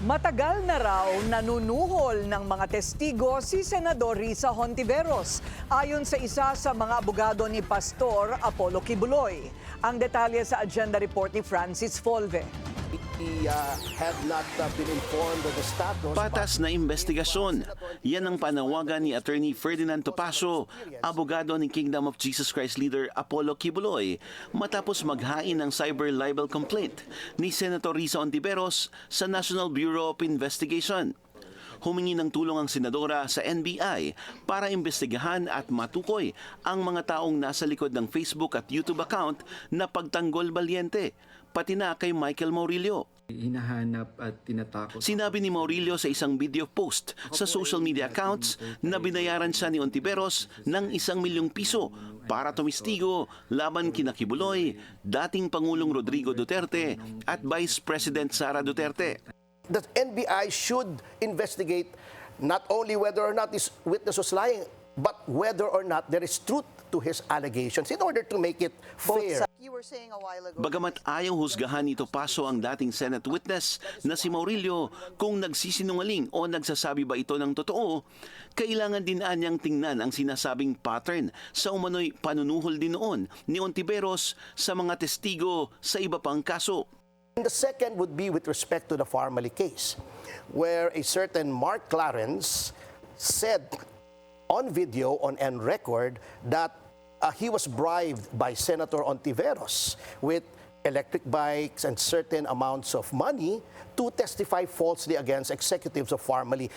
Matagal na raw nanunuhol ng mga testigo si Senador Risa Hontiveros, ayon sa isa sa mga abogado ni Pastor Apollo Kibuloy. Ang detalye sa agenda report ni Francis Folve. He had not been informed of the status. Patas na investigasyon. Yan ang panawagan ni Attorney Ferdinand Topacio, abogado ni Kingdom of Jesus Christ leader Apollo Kibuloy, matapos maghain ng cyber libel complaint ni Senator Risa Hontiveros sa National Bureau of Investigation. Humingi ng tulong ang senadora sa NBI para imbestigahan at matukoy ang mga taong nasa likod ng Facebook at YouTube account na pagtanggol balyente, pati na kay Michael Maurilio. Hinahanap at tinatakot. Sinabi ni Maurilio sa isang video post sa social media accounts na binayaran siya ni Hontiveros ng 1 milyong piso para tumistigo laban kina Kibuloy, dating Pangulong Rodrigo Duterte at Vice President Sara Duterte. The NBI should investigate not only whether or not this witness was lying, but whether or not there is truth to his allegations in order to make it fair. You were saying a while ago. Bagamat ayaw husgahan ni Topacio ang dating Senate witness na si Maurilio kung nagsisinungaling o nagsasabi ba ito ng totoo, kailangan din anyang tingnan ang sinasabing pattern sa umano'y panunuhol din noon ni Hontiveros sa mga testigo sa iba pang kaso. And the second would be with respect to the Farmally case, where a certain Mark Clarence said on video, on record, that he was bribed by Senator Hontiveros with electric bikes and certain amounts of money to testify falsely against executives of Farmally.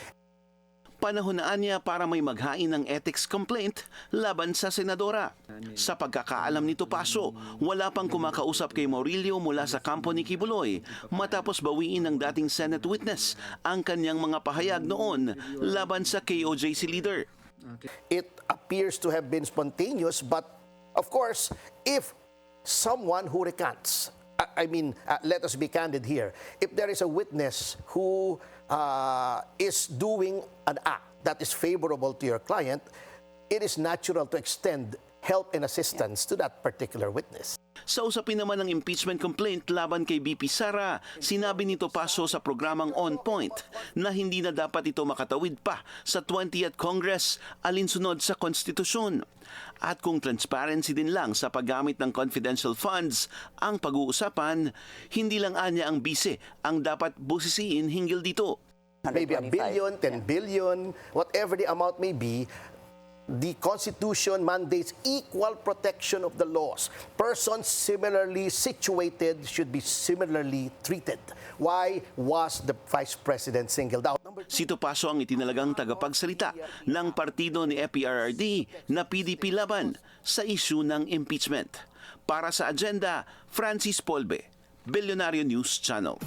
Panahon na niya para may maghain ng ethics complaint laban sa senadora. Sa pagkakaalam ni Topacio, wala pang kumakausap kay Maurilio mula sa kampo ni Kibuloy matapos bawiin ng dating Senate witness ang kanyang mga pahayag noon laban sa KOJC leader. It appears to have been spontaneous, but of course, if someone who recants, let us be candid here, if there is a witness who is doing an act that is favorable to your client, it is natural to extend help and assistance to that particular witness. Sa usapin naman ng impeachment complaint laban kay BP Sara, sinabi ni Topacio sa programang On Point na hindi na dapat ito makatawid pa sa 20th Congress alinsunod sa konstitusyon. At kung transparency din lang sa paggamit ng confidential funds ang pag-uusapan, hindi lang anya ang bise ang dapat busisiin hinggil dito. Maybe 1 billion, 10 billion, whatever the amount may be, the Constitution mandates equal protection of the laws. Persons similarly situated should be similarly treated. Why was the Vice President singled out? Si Topacio ang itinalagang tagapagsalita ng partido ni FPRRD na PDP laban sa isyu ng impeachment. Para sa agenda, Francis Folve, Billionario News Channel.